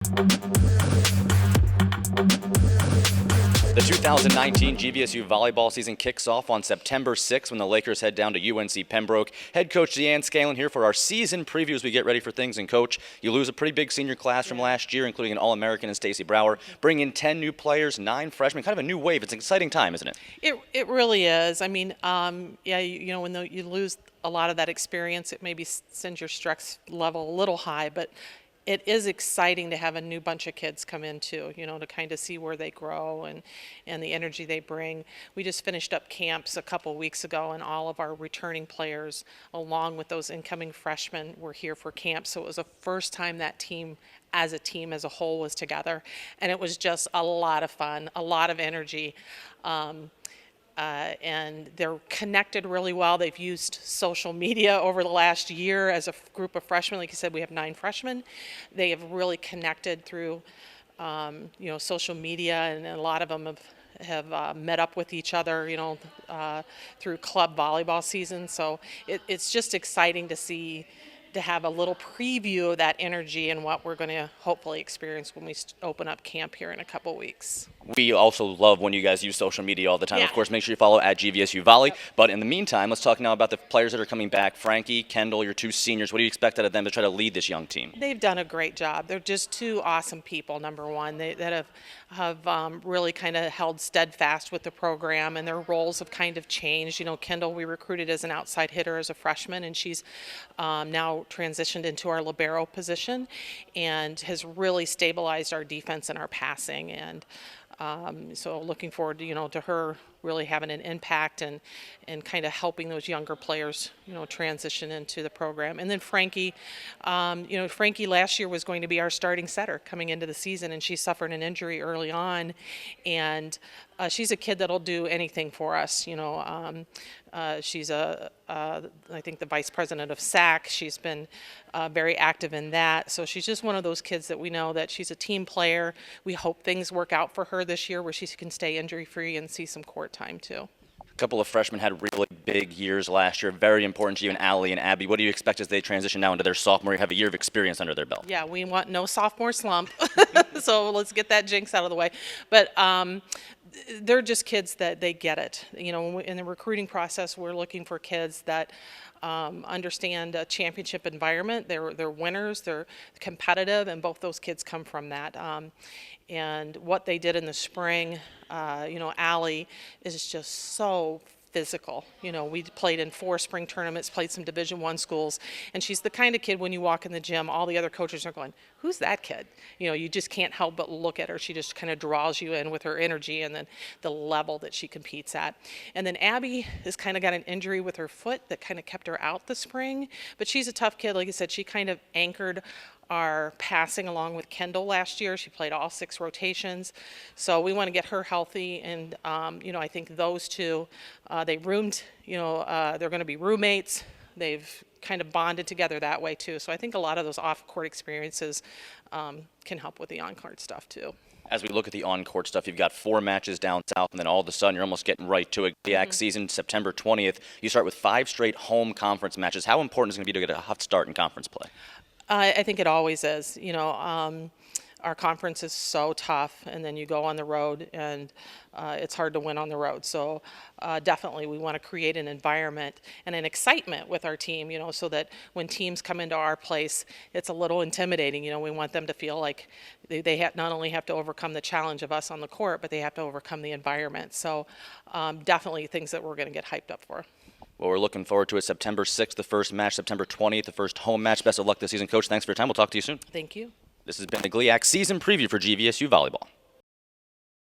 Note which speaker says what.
Speaker 1: The 2019 GVSU volleyball season kicks off on September 6th when the Lakers head down to UNC Pembroke. Head coach Deanne Scanlon here for our season preview as we get ready for things. And coach, you lose a pretty big senior class from last year, including an All-American and Stacy Brower. Bring in 10 new players, 9 freshmen, kind of a new wave. It's an exciting time, isn't it?
Speaker 2: It really is. I mean, yeah, you know, when you lose a lot of that experience, it maybe sends your stress level a little high, but it is exciting to have a new bunch of kids come in too, you know, to kind of see where they grow and the energy they bring. We just finished up camps a couple weeks ago, and all of our returning players, along with those incoming freshmen, were here for camp. So it was the first time that team as a whole was together, and it was just a lot of fun, a lot of energy. And they're connected really well. They've used social media over the last year as a group of freshmen. Like you said, we have 9 freshmen. They have really connected through, you know, social media, and a lot of them have met up with each other, you know, through club volleyball season. So it's just exciting to have a little preview of that energy and what we're going to hopefully experience when we open up camp here in a couple weeks.
Speaker 1: We also love when you guys use social media all the time.
Speaker 2: Yeah.
Speaker 1: Of course, make sure you follow at GVSU Volley. Yep. But in the meantime, let's talk now about the players that are coming back. Frankie, Kendall, your 2 seniors. What do you expect out of them to try to lead this young team?
Speaker 2: They've done a great job. They're just 2 awesome people, number one, that have really kind of held steadfast with the program, and their roles have kind of changed. You know, Kendall, we recruited as an outside hitter as a freshman, and she's now transitioned into our libero position and has really stabilized our defense and our passing. And so looking forward to, you know, to her really having an impact and kind of helping those younger players, you know, transition into the program. And then Frankie, you know, Frankie last year was going to be our starting setter coming into the season, and she suffered an injury early on. And she's a kid that'll do anything for us. You know, she's I think the vice president of SAC. She's been very active in that. So she's just one of those kids that we know that she's a team player. We hope things work out for her this year where she can stay injury-free and see some court time too.
Speaker 1: A couple of freshmen had really big years last year. Very important to you and Allie and Abby. What do you expect as they transition now into their sophomore year, have a year of experience under their belt?
Speaker 2: Yeah, we want no sophomore slump. So let's get that jinx out of the way. But they're just kids that they get it. You know, in the recruiting process, we're looking for kids that understand a championship environment. They're winners, they're competitive, and both those kids come from that. And what they did in the spring, you know, Allie is just so physical. You know, we played in 4 spring tournaments, played some Division I schools, and she's the kind of kid when you walk in the gym, all the other coaches are going, who's that kid? You know, you just can't help but look at her. She just kind of draws you in with her energy and then the level that she competes at. And then Abby has kind of got an injury with her foot that kind of kept her out this spring, but she's a tough kid. Like I said, she kind of anchored our passing along with Kendall last year. She played all 6 rotations. So we want to get her healthy. And, you know, I think those 2, they roomed, you know, they're going to be roommates. They've kind of bonded together that way too. So I think a lot of those off-court experiences can help with the on-court stuff too.
Speaker 1: As we look at the on-court stuff, you've got 4 matches down south, and then all of a sudden you're almost getting right to a GLIAC season, September 20th. You start with 5 straight home conference matches. How important is it going to be to get a hot start in conference play?
Speaker 2: I think it always is. You know, our conference is so tough, and then you go on the road, and it's hard to win on the road. So definitely we want to create an environment and an excitement with our team, you know, so that when teams come into our place, it's a little intimidating. You know, we want them to feel like they not only have to overcome the challenge of us on the court, but they have to overcome the environment. So definitely things that we're going to get hyped up for.
Speaker 1: Well, we're looking forward to it. September 6th, the first match, September 20th, the first home match. Best of luck this season, Coach. Thanks for your time. We'll talk to you soon.
Speaker 2: Thank you.
Speaker 1: This has been the GLIAC season preview for GVSU Volleyball.